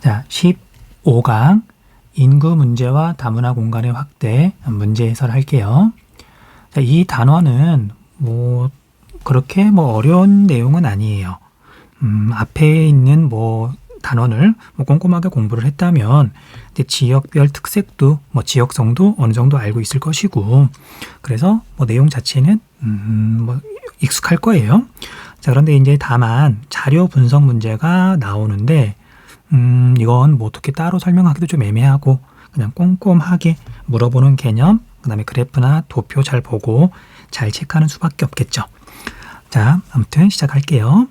자, 15강 인구 문제와 다문화 공간의 확대 문제 해설할게요. 자, 이 단원은 그렇게 어려운 내용은 아니에요. 앞에 있는 단원을 꼼꼼하게 공부를 했다면 이제 지역별 특색도 지역성도 어느 정도 알고 있을 것이고, 그래서 내용 자체는 익숙할 거예요. 자, 그런데 이제 다만 자료 분석 문제가 나오는데 이건 어떻게 따로 설명하기도 좀 애매하고, 그냥 꼼꼼하게 물어보는 개념, 그 다음에 그래프나 도표 잘 보고 잘 체크하는 수밖에 없겠죠. 자, 아무튼 시작할게요.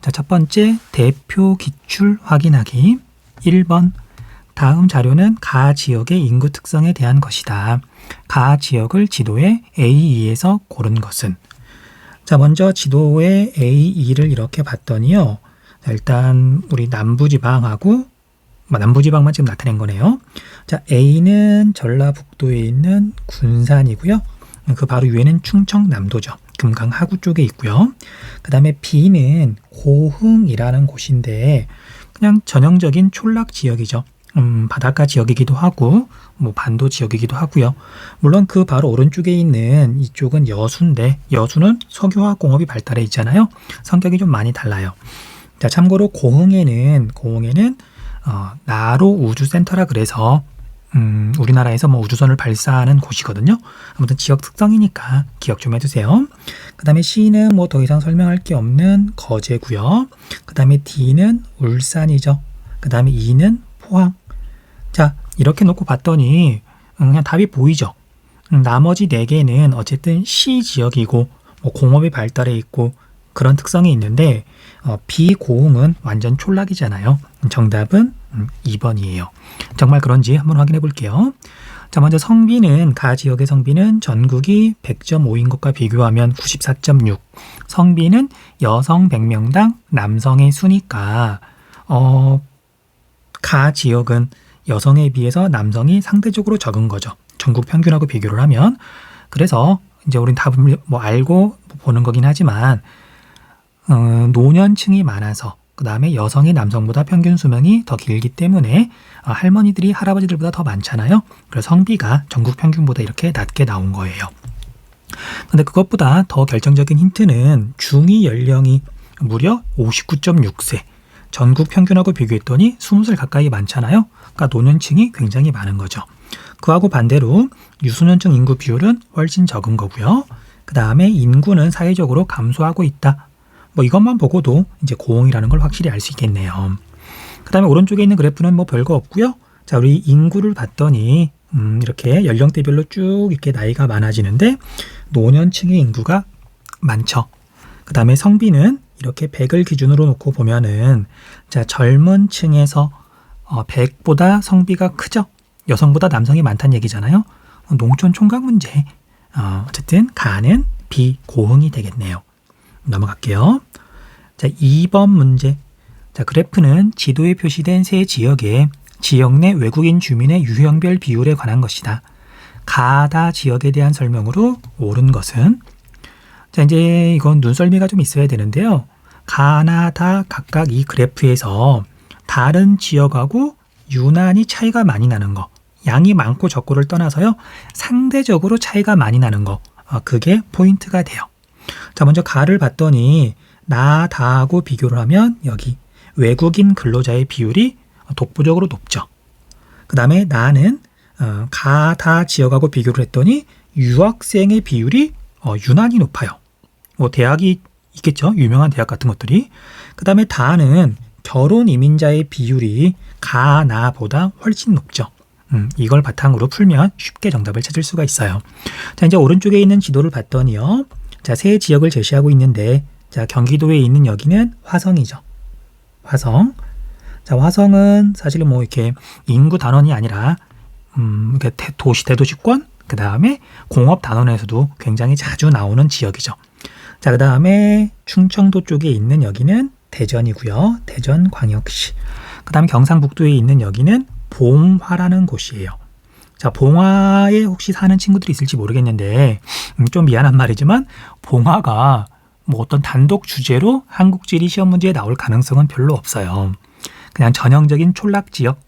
자, 첫 번째 대표 기출 확인하기. 1번 다음 자료는 가 지역의 인구 특성에 대한 것이다. 가 지역을 지도에 A2에서 고른 것은. 자, 먼저 지도의 A2를 이렇게 봤더니요. 자, 일단 우리 남부지방하고 남부지방만 지금 나타낸 거네요. 자, A는 전라북도에 있는 군산이고요. 그 바로 위에는 충청남도죠. 금강 하구 쪽에 있고요. 그 다음에 B는 고흥이라는 곳인데 그냥 전형적인 촌락 지역이죠. 바닷가 지역이기도 하고 반도 지역이기도 하고요. 물론 그 바로 오른쪽에 있는 이쪽은 여수인데, 여수는 석유화학 공업이 발달해 있잖아요. 성격이 좀 많이 달라요. 자, 참고로 고흥에는 나로 우주센터라 그래서 우리나라에서 우주선을 발사하는 곳이거든요. 아무튼 지역 특성이니까 기억 좀 해두세요. 그 다음에 C는 더 이상 설명할 게 없는 거제고요. 그 다음에 D는 울산이죠. 그 다음에 E는 포항. 자, 이렇게 놓고 봤더니 그냥 답이 보이죠. 나머지 4개는 어쨌든 C 지역이고 공업이 발달해 있고 그런 특성이 있는데 비고흥은 완전 촌락이잖아요. 정답은 2번이에요. 정말 그런지 한번 확인해 볼게요. 자, 먼저 성비는 가 지역의 성비는 전국이 100.5인 것과 비교하면 94.6. 성비는 여성 100명당 남성의 수니까 가 지역은 여성에 비해서 남성이 상대적으로 적은 거죠. 전국 평균하고 비교를 하면. 그래서 이제 우린 답을 알고 보는 거긴 하지만 노년층이 많아서, 그 다음에 여성이 남성보다 평균 수명이 더 길기 때문에 할머니들이 할아버지들보다 더 많잖아요. 그래서 성비가 전국 평균보다 이렇게 낮게 나온 거예요. 근데 그것보다 더 결정적인 힌트는 중위 연령이 무려 59.6세. 전국 평균하고 비교했더니 20살 가까이 많잖아요. 그러니까 노년층이 굉장히 많은 거죠. 그하고 반대로 유소년층 인구 비율은 훨씬 적은 거고요. 그 다음에 인구는 사회적으로 감소하고 있다. 이것만 보고도 이제 고흥이라는 걸 확실히 알 수 있겠네요. 그 다음에 오른쪽에 있는 그래프는 별거 없고요. 자, 우리 인구를 봤더니 이렇게 연령대별로 쭉 이렇게 나이가 많아지는데 노년층의 인구가 많죠. 그 다음에 성비는 이렇게 100을 기준으로 놓고 보면은, 자, 젊은 층에서 100보다 성비가 크죠. 여성보다 남성이 많다는 얘기잖아요. 농촌 총각 문제. 어쨌든 가는 비고흥이 되겠네요. 넘어갈게요. 자, 2번 문제. 자, 그래프는 지도에 표시된 세 지역의 지역 내 외국인 주민의 유형별 비율에 관한 것이다. 가다 지역에 대한 설명으로 옳은 것은. 자, 이제 이건 눈썰미가 좀 있어야 되는데요. 가나 다 각각 이 그래프에서 다른 지역하고 유난히 차이가 많이 나는 거, 양이 많고 적고를 떠나서요, 상대적으로 차이가 많이 나는 거, 그게 포인트가 돼요. 자, 먼저 가를 봤더니 나, 다하고 비교를 하면 여기 외국인 근로자의 비율이 독보적으로 높죠. 그 다음에 나는 가, 다 지역하고 비교를 했더니 유학생의 비율이 유난히 높아요. 대학이 있겠죠. 유명한 대학 같은 것들이. 그 다음에 다는 결혼 이민자의 비율이 가, 나보다 훨씬 높죠. 이걸 바탕으로 풀면 쉽게 정답을 찾을 수가 있어요. 자, 이제 오른쪽에 있는 지도를 봤더니요. 자, 세 지역을 제시하고 있는데, 자, 경기도에 있는 여기는 화성이죠. 화성. 자, 화성은 사실 이렇게 인구 단원이 아니라, 이렇게 대도시권, 그 다음에 공업 단원에서도 굉장히 자주 나오는 지역이죠. 자, 그 다음에 충청도 쪽에 있는 여기는 대전이고요. 대전광역시. 그 다음에 경상북도에 있는 여기는 봉화라는 곳이에요. 자, 봉화에 혹시 사는 친구들이 있을지 모르겠는데 좀 미안한 말이지만 봉화가 어떤 단독 주제로 한국지리 시험 문제에 나올 가능성은 별로 없어요. 그냥 전형적인 촌락 지역.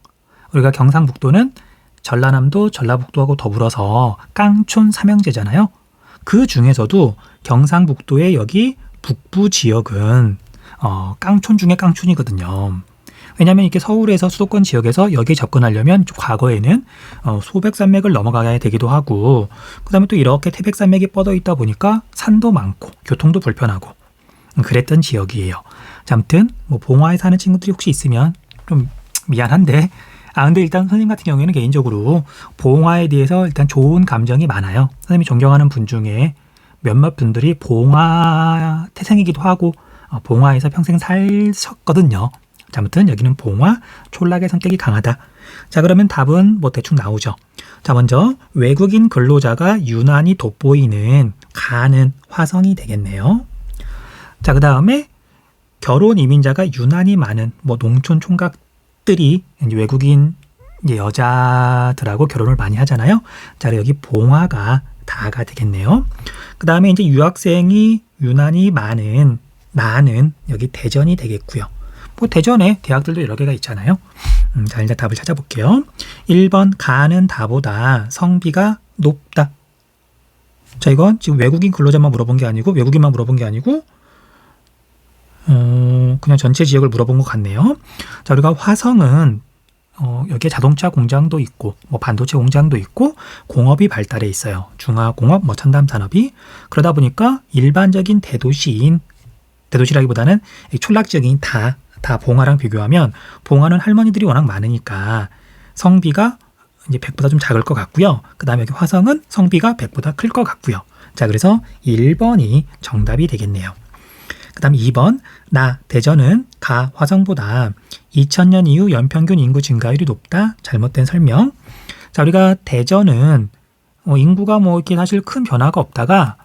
우리가 경상북도는 전라남도, 전라북도하고 더불어서 깡촌 삼형제잖아요. 그 중에서도 경상북도의 여기 북부 지역은 깡촌 중에 깡촌이거든요. 왜냐하면 이렇게 서울에서 수도권 지역에서 여기에 접근하려면 과거에는 소백산맥을 넘어가야 되기도 하고, 그 다음에 또 이렇게 태백산맥이 뻗어 있다 보니까 산도 많고 교통도 불편하고 그랬던 지역이에요. 자, 아무튼 뭐 봉화에 사는 친구들이 혹시 있으면 좀 미안한데, 근데 일단 선생님 같은 경우에는 개인적으로 봉화에 대해서 일단 좋은 감정이 많아요. 선생님이 존경하는 분 중에 몇몇 분들이 봉화 태생이기도 하고 봉화에서 평생 살셨거든요. 자, 아무튼 여기는 봉화, 촌락의 성격이 강하다. 자, 그러면 답은 뭐 대충 나오죠. 자, 먼저 외국인 근로자가 유난히 돋보이는 가는 화성이 되겠네요. 자, 그 다음에 결혼 이민자가 유난히 많은 뭐 농촌 총각들이 이제 외국인 이제 여자들하고 결혼을 많이 하잖아요. 자, 여기 봉화가 다가 되겠네요. 그 다음에 이제 유학생이 유난히 많은 나는 여기 대전이 되겠고요. 뭐 대전에 대학들도 여러 개가 있잖아요. 자, 일단 답을 찾아볼게요. 1번 가는 다보다 성비가 높다. 자, 이건 지금 외국인 근로자만 물어본 게 아니고 외국인만 물어본 게 아니고 그냥 전체 지역을 물어본 것 같네요. 자, 우리가 화성은 여기에 자동차 공장도 있고 뭐 반도체 공장도 있고 공업이 발달해 있어요. 중화공업, 뭐 첨단산업이. 그러다 보니까 일반적인 대도시라기보다는 촌락 지역인 다 봉화랑 비교하면 봉화는 할머니들이 워낙 많으니까 성비가 이제 100보다 좀 작을 것 같고요. 그 다음에 여기 화성은 성비가 100보다 클 것 같고요. 자, 그래서 1번이 정답이 되겠네요. 그 다음 2번 대전은 화성보다 2000년 이후 연평균 인구 증가율이 높다. 잘못된 설명. 자, 우리가 대전은 인구가 뭐 이렇게 사실 큰 변화가 없다가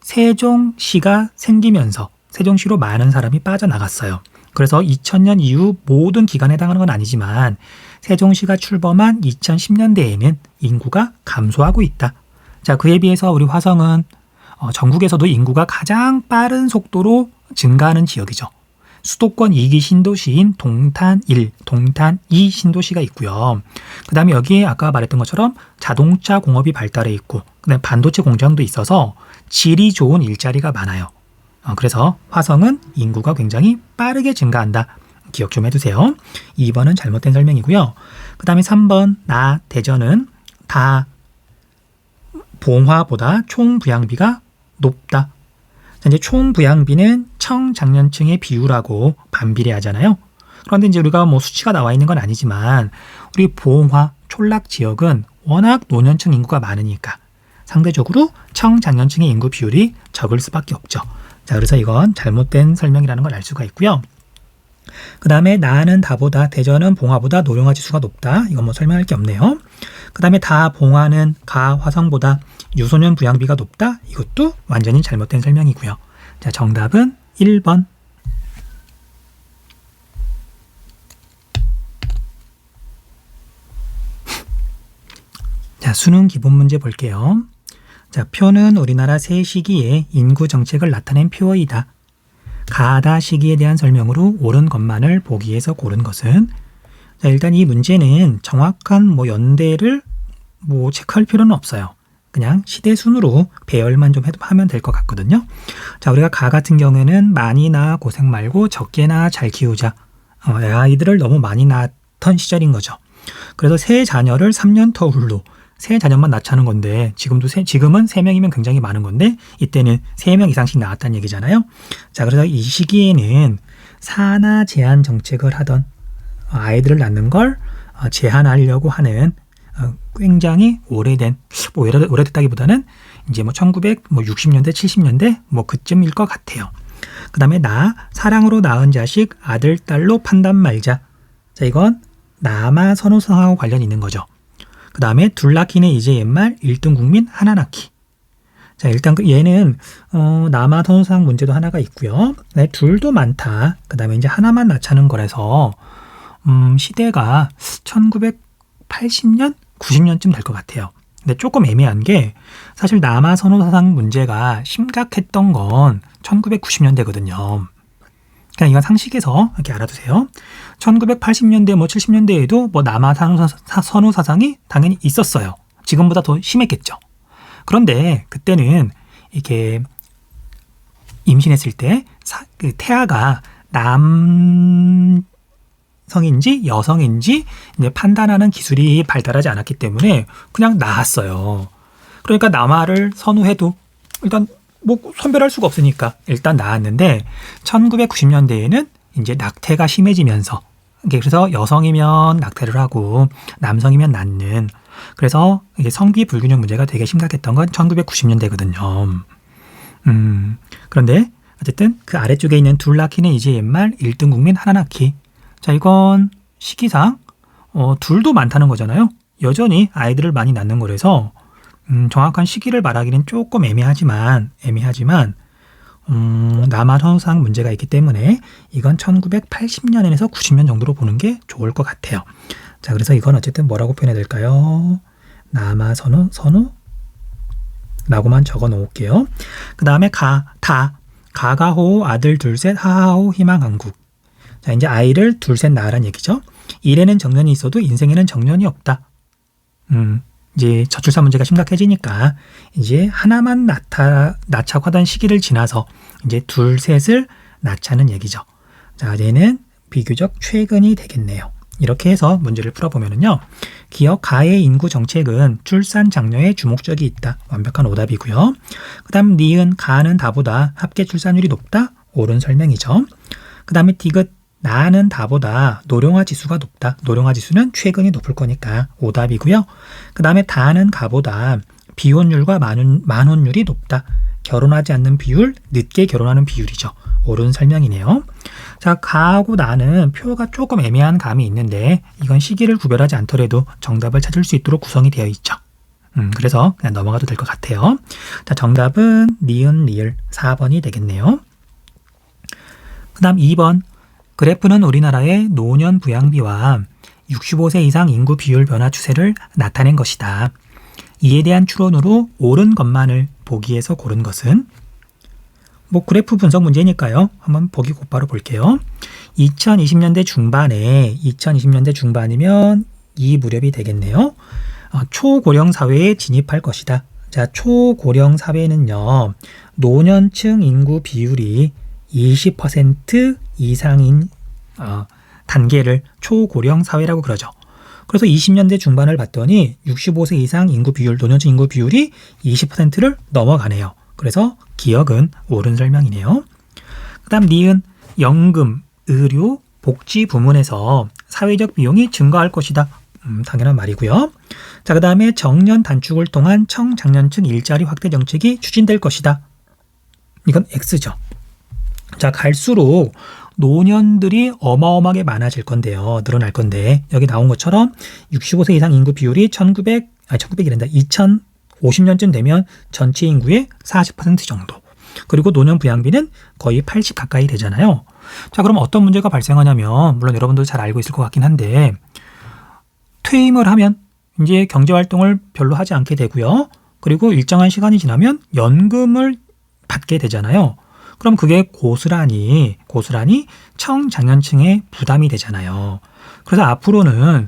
세종시가 생기면서 세종시로 많은 사람이 빠져나갔어요. 그래서 2000년 이후 모든 기간에 해당하는 건 아니지만 세종시가 출범한 2010년대에는 인구가 감소하고 있다. 자, 그에 비해서 우리 화성은 전국에서도 인구가 가장 빠른 속도로 증가하는 지역이죠. 수도권 2기 신도시인 동탄 1, 동탄 2 신도시가 있고요. 그 다음에 여기에 아까 말했던 것처럼 자동차 공업이 발달해 있고 그다음에 반도체 공장도 있어서 질이 좋은 일자리가 많아요. 그래서 화성은 인구가 굉장히 빠르게 증가한다. 기억 좀 해두세요. 2번은 잘못된 설명이고요. 그 다음에 3번 대전은 봉화보다 총부양비가 높다. 이제 총부양비는 청장년층의 비율하고 반비례하잖아요. 그런데 이제 우리가 뭐 수치가 나와 있는 건 아니지만 우리 봉화 촌락 지역은 워낙 노년층 인구가 많으니까 상대적으로 청장년층의 인구 비율이 적을 수밖에 없죠. 자, 그래서 이건 잘못된 설명이라는 걸 알 수가 있고요. 그 다음에 나는 다보다 대전은 봉화보다 노령화 지수가 높다. 이건 뭐 설명할 게 없네요. 그 다음에 봉화는 화성보다 유소년 부양비가 높다. 이것도 완전히 잘못된 설명이고요. 자, 정답은 1번. 자, 수능 기본 문제 볼게요. 자, 표는 우리나라 세 시기의 인구 정책을 나타낸 표어이다. 가다 시기에 대한 설명으로 옳은 것만을 보기에서 고른 것은? 자, 일단 이 문제는 정확한 뭐 연대를 뭐 체크할 필요는 없어요. 그냥 시대 순으로 배열만 좀 하면 될 것 같거든요. 자, 우리가 가 같은 경우에는 많이 낳아 고생 말고 적게 낳아 잘 키우자. 아이들을 너무 많이 낳던 시절인 거죠. 그래서 세 자녀를 3년 터울로 세 자녀만 낳자는 건데 지금은 3명이면 굉장히 많은 건데 이때는 3명 이상씩 낳았다는 얘기잖아요. 자, 그래서 이 시기에는 산하 제한 정책을 하던 아이들을 낳는 걸 제한하려고 하는 굉장히 오래된, 뭐 오래됐다기보다는 이제 뭐 1960년대, 70년대 뭐 그쯤일 것 같아요. 그 다음에 사랑으로 낳은 자식 아들, 딸로 판단 말자. 자, 이건 남아 선호성하고 관련이 있는 거죠. 그 다음에 둘 낳기는 이제 옛말 1등 국민 하나 낳기. 자, 일단 얘는 남아 선호상 문제도 하나가 있고요. 네, 둘도 많다. 그 다음에 이제 하나만 낳자는 거라서 시대가 1980년, 90년쯤 될 것 같아요. 근데 조금 애매한 게 사실 남아 선호상 문제가 심각했던 건 1990년대거든요. 그냥 이건 상식에서 이렇게 알아두세요. 1980년대, 70년대에도 남아 선호 사상이 당연히 있었어요. 지금보다 더 심했겠죠. 그런데 그때는 이렇게 임신했을 때 그 태아가 남성인지 여성인지 이제 판단하는 기술이 발달하지 않았기 때문에 그냥 낳았어요. 그러니까 남아를 선호해도 일단 선별할 수가 없으니까 일단 낳았는데 1990년대에는 이제 낙태가 심해지면서 그래서 여성이면 낙태를 하고 남성이면 낳는 그래서 이게 성비 불균형 문제가 되게 심각했던 건 1990년대거든요. 그런데 어쨌든 그 아래쪽에 있는 둘 낳기는 이제 옛말 1등 국민 하나 낳기. 자, 이건 시기상 둘도 많다는 거잖아요. 여전히 아이들을 많이 낳는 거라서 정확한 시기를 말하기는 조금 애매하지만 남아 선호상 문제가 있기 때문에 이건 1980년에서 90년 정도로 보는 게 좋을 것 같아요. 자, 그래서 이건 어쨌든 뭐라고 표현해야 될까요? 남아 선호라고만 적어 놓을게요. 그 다음에 가가호 아들 둘셋 하하호 희망한국. 자, 이제 아이를 둘셋 낳으란 얘기죠. 일에는 정년이 있어도 인생에는 정년이 없다. 이제 저출산 문제가 심각해지니까 이제 하나만 낳자고 하던 시기를 지나서 이제 둘셋을 낳자는 얘기죠. 자, 얘는 비교적 최근이 되겠네요. 이렇게 해서 문제를 풀어보면요. 기억 가의 인구 정책은 출산 장려에 주목적이 있다. 완벽한 오답이고요. 그 다음 니은 가는 다보다 합계 출산율이 높다. 옳은 설명이죠. 그 다음에 디귿 나는 다보다 노령화 지수가 높다. 노령화 지수는 최근이 높을 거니까 오답이고요. 그 다음에 다는 가보다 비혼율과 만혼율이 높다. 결혼하지 않는 비율, 늦게 결혼하는 비율이죠. 옳은 설명이네요. 자, 가하고 나는 표가 조금 애매한 감이 있는데 이건 시기를 구별하지 않더라도 정답을 찾을 수 있도록 구성이 되어 있죠. 그래서 그냥 넘어가도 될 것 같아요. 자, 정답은 니은 리을 4번이 되겠네요. 그 다음 2번 그래프는 우리나라의 노년 부양비와 65세 이상 인구 비율 변화 추세를 나타낸 것이다. 이에 대한 추론으로 옳은 것만을 보기에서 고른 것은 그래프 분석 문제니까요. 한번 보기 곧바로 볼게요. 2020년대 중반이면 이 무렵이 되겠네요. 초고령 사회에 진입할 것이다. 자, 초고령 사회는요. 노년층 인구 비율이 20% 이상인 단계를 초고령 사회라고 그러죠. 그래서 20년대 중반을 봤더니 65세 이상 인구 비율, 노년층 인구 비율이 20%를 넘어가네요. 그래서 기억은 옳은 설명이네요. 그 다음 니은 연금, 의료, 복지 부문에서 사회적 비용이 증가할 것이다. 당연한 말이고요. 자, 그 다음에 정년 단축을 통한 청장년층 일자리 확대 정책이 추진될 것이다. 이건 X죠. 자, 갈수록 노년들이 어마어마하게 많아질 건데요. 늘어날 건데 여기 나온 것처럼 65세 이상 인구 비율이 2050년쯤 되면 전체 인구의 40% 정도. 그리고 노년 부양비는 거의 80 가까이 되잖아요. 자, 그럼 어떤 문제가 발생하냐면 물론 여러분도 잘 알고 있을 것 같긴 한데 퇴임을 하면 이제 경제활동을 별로 하지 않게 되고요. 그리고 일정한 시간이 지나면 연금을 받게 되잖아요. 그럼 그게 고스란히 청장년층의 부담이 되잖아요. 그래서 앞으로는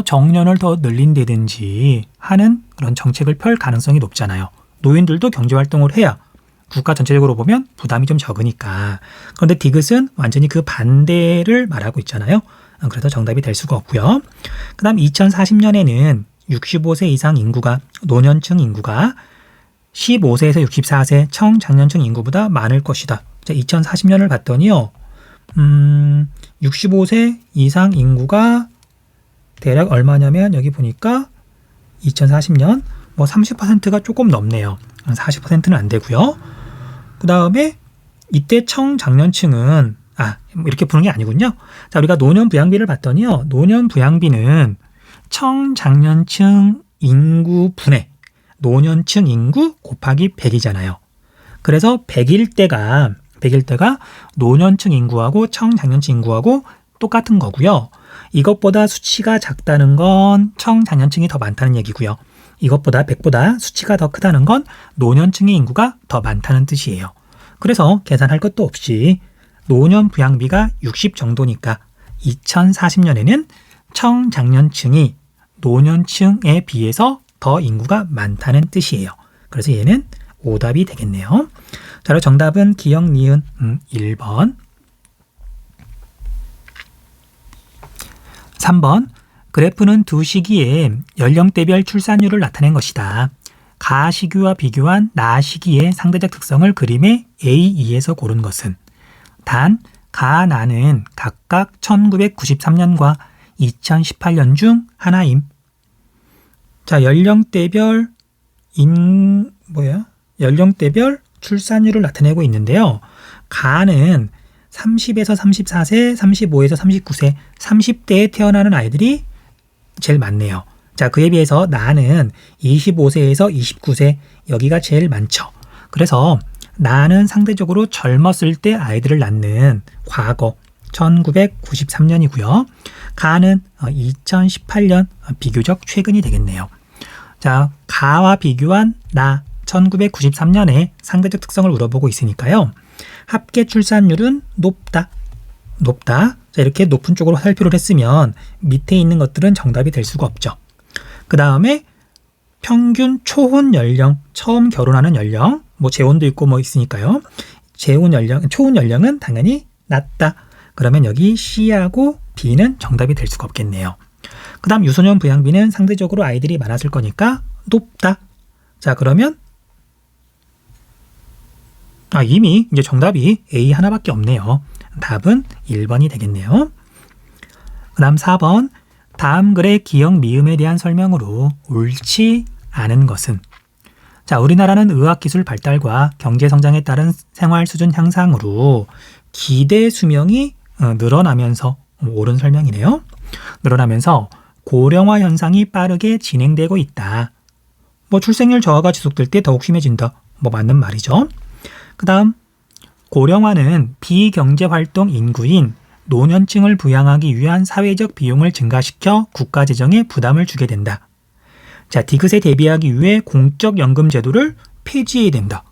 정년을 더 늘린다든지 하는 그런 정책을 펼 가능성이 높잖아요. 노인들도 경제활동을 해야 국가 전체적으로 보면 부담이 좀 적으니까. 그런데 디귿은 완전히 그 반대를 말하고 있잖아요. 그래서 정답이 될 수가 없고요. 그 다음 2040년에는 65세 이상 인구가 노년층 인구가 15세에서 64세 청장년층 인구보다 많을 것이다. 자, 2040년을 봤더니요. 65세 이상 인구가 대략 얼마냐면 여기 보니까 2040년 30%가 조금 넘네요. 40%는 안 되고요. 그 다음에 이때 청장년층은 이렇게 부르는 게 아니군요. 자, 우리가 노년 부양비를 봤더니요. 노년 부양비는 청장년층 인구 분의 노년층 인구 곱하기 100이잖아요. 그래서 100일 때가 노년층 인구하고 청장년층 인구하고 똑같은 거고요. 이것보다 수치가 작다는 건 청장년층이 더 많다는 얘기고요. 이것보다 100보다 수치가 더 크다는 건 노년층의 인구가 더 많다는 뜻이에요. 그래서 계산할 것도 없이 노년 부양비가 60 정도니까 2040년에는 청장년층이 노년층에 비해서 더 인구가 많다는 뜻이에요. 그래서 얘는 오답이 되겠네요. 자, 그럼 정답은 기역, 니은 1번. 3번. 그래프는 두 시기에 연령대별 출산율을 나타낸 것이다. 가 시기와 비교한 나 시기의 상대적 특성을 그림의 A, 2에서 고른 것은 단, 가, 나는 각각 1993년과 2018년 중 하나임. 자, 연령대별 출산율을 나타내고 있는데요. 가는 30에서 34세, 35에서 39세, 30대에 태어나는 아이들이 제일 많네요. 자, 그에 비해서 나는 25세에서 29세, 여기가 제일 많죠. 그래서 나는 상대적으로 젊었을 때 아이들을 낳는 과거 1993년이고요. 가는 2018년 비교적 최근이 되겠네요. 자, 가와 비교한 나 1993년에 상대적 특성을 물어보고 있으니까요. 합계 출산율은 높다. 자, 이렇게 높은 쪽으로 살표를 했으면 밑에 있는 것들은 정답이 될 수가 없죠. 그 다음에 평균 초혼 연령, 처음 결혼하는 연령, 재혼도 있고 있으니까요. 초혼 연령은 당연히 낮다. 그러면 여기 C하고 B는 정답이 될 수가 없겠네요. 그 다음 유소년 부양비는 상대적으로 아이들이 많았을 거니까 높다. 자, 그러면 이미 이제 정답이 A 하나밖에 없네요. 답은 1번이 되겠네요. 그 다음 4번. 다음 글의 기역, 미음에 대한 설명으로 옳지 않은 것은 자, 우리나라는 의학기술 발달과 경제성장에 따른 생활 수준 향상으로 기대 수명이 늘어나면서 옳은 설명이네요. 늘어나면서 고령화 현상이 빠르게 진행되고 있다. 출생률 저하가 지속될 때 더욱 심해진다. 맞는 말이죠. 그 다음 고령화는 비경제활동 인구인 노년층을 부양하기 위한 사회적 비용을 증가시켜 국가 재정에 부담을 주게 된다. 자, 디귿에 대비하기 위해 공적연금 제도를 폐지해야 된다.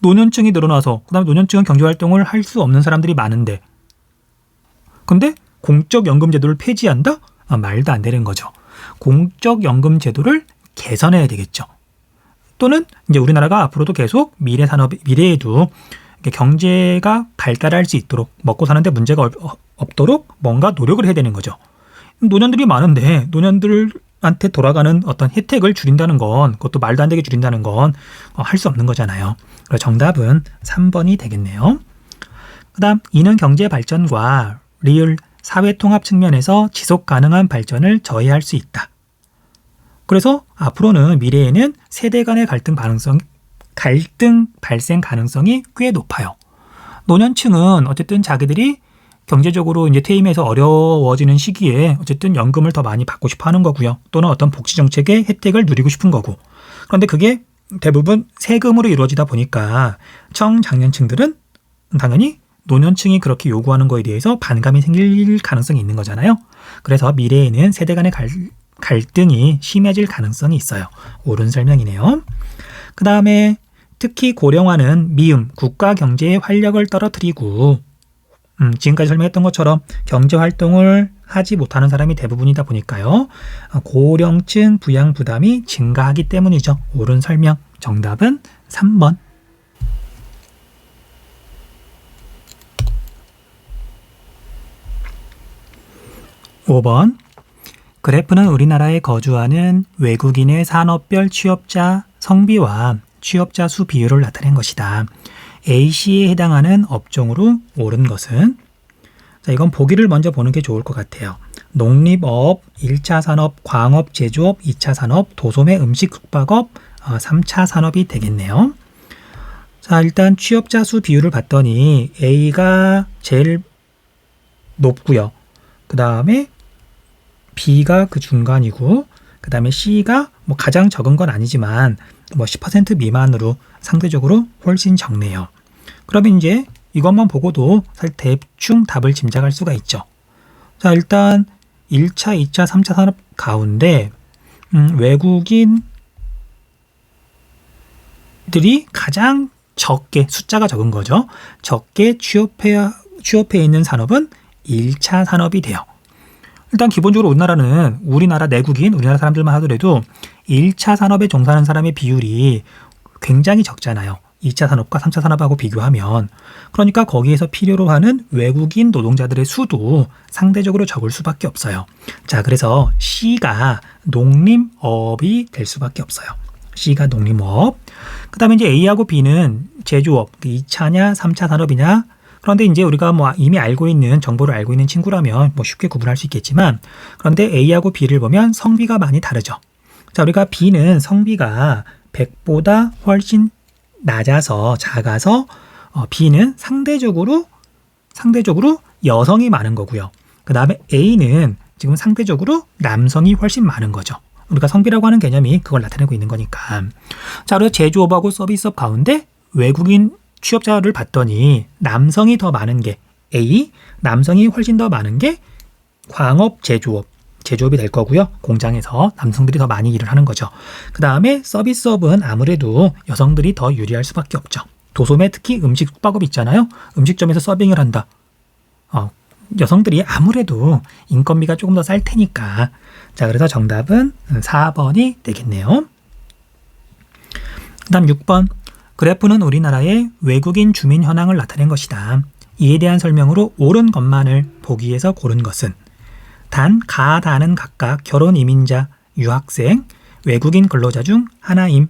노년층이 늘어나서 그다음에 노년층은 경제활동을 할 수 없는 사람들이 많은데 근데 공적연금 제도를 폐지한다? 말도 안 되는 거죠. 공적연금 제도를 개선해야 되겠죠. 또는 이제 우리나라가 앞으로도 계속 미래에도 경제가 발달할 수 있도록 먹고 사는데 문제가 없도록 뭔가 노력을 해야 되는 거죠. 노년들이 많은데 노년들한테 돌아가는 어떤 혜택을 줄인다는 건 그것도 말도 안 되게 줄인다는 건 할 수 없는 거잖아요. 그래서 정답은 3번이 되겠네요. 그 다음 이는 경제 발전과 리을 사회 통합 측면에서 지속 가능한 발전을 저해할 수 있다. 그래서 앞으로는 미래에는 세대 간의 갈등 발생 가능성이 꽤 높아요. 노년층은 어쨌든 자기들이 경제적으로 이제 퇴임해서 어려워지는 시기에 어쨌든 연금을 더 많이 받고 싶어 하는 거고요. 또는 어떤 복지 정책의 혜택을 누리고 싶은 거고. 그런데 그게 대부분 세금으로 이루어지다 보니까 청장년층들은 당연히 노년층이 그렇게 요구하는 거에 대해서 반감이 생길 가능성이 있는 거잖아요. 그래서 미래에는 세대 간의 갈등이 심해질 가능성이 있어요. 옳은 설명이네요. 그 다음에 특히 고령화는 미음, 국가 경제의 활력을 떨어뜨리고 지금까지 설명했던 것처럼 경제활동을 하지 못하는 사람이 대부분이다 보니까요. 고령층 부양 부담이 증가하기 때문이죠. 옳은 설명. 정답은 3번. 5번. 그래프는 우리나라에 거주하는 외국인의 산업별 취업자 성비와 취업자 수 비율을 나타낸 것이다. A씨에 해당하는 업종으로 옳은 것은? 자, 이건 보기를 먼저 보는 게 좋을 것 같아요. 농립업, 1차 산업, 광업, 제조업, 2차 산업, 도소매, 음식, 숙박업, 3차 산업이 되겠네요. 자, 일단 취업자 수 비율을 봤더니 A가 제일 높고요. 그 다음에 B가 그 중간이고 그 다음에 C가 가장 적은 건 아니지만 10% 미만으로 상대적으로 훨씬 적네요. 그러면 이제 이것만 보고도 사실 대충 답을 짐작할 수가 있죠. 자, 일단 1차, 2차, 3차 산업 가운데 외국인들이 가장 적게 숫자가 적은 거죠. 적게 취업해 있는 산업은 1차 산업이 돼요. 일단 기본적으로 우리나라 내국인, 우리나라 사람들만 하더라도 1차 산업에 종사하는 사람의 비율이 굉장히 적잖아요. 2차 산업과 3차 산업하고 비교하면. 그러니까 거기에서 필요로 하는 외국인 노동자들의 수도 상대적으로 적을 수밖에 없어요. 자, 그래서 C가 농림업이 될 수밖에 없어요. C가 농림업. 그 다음에 이제 A하고 B는 제조업, 2차냐, 3차 산업이냐. 그런데 이제 우리가 뭐 이미 알고 있는 정보를 알고 있는 친구라면 뭐 쉽게 구분할 수 있겠지만, 그런데 A하고 B를 보면 성비가 많이 다르죠. 자, 우리가 B는 성비가 100보다 훨씬 낮아서 작아서 B는 상대적으로 여성이 많은 거고요. 그 다음에 A는 지금 상대적으로 남성이 훨씬 많은 거죠. 우리가 성비라고 하는 개념이 그걸 나타내고 있는 거니까. 자, 그래서 제조업하고 서비스업 가운데 외국인 취업자를 봤더니 남성이 더 많은 게 A, 남성이 훨씬 더 많은 게 광업 제조업이 될 거고요. 공장에서 남성들이 더 많이 일을 하는 거죠. 그 다음에 서비스업은 아무래도 여성들이 더 유리할 수밖에 없죠. 도소매 특히 음식 숙박업 있잖아요. 음식점에서 서빙을 한다. 여성들이 아무래도 인건비가 조금 더 쌀 테니까. 자, 그래서 정답은 4번이 되겠네요. 그 다음 6번. 그래프는 우리나라의 외국인 주민 현황을 나타낸 것이다. 이에 대한 설명으로 옳은 것만을 보기에서 고른 것은 단, 가, 다는 각각 결혼 이민자, 유학생, 외국인 근로자 중 하나임.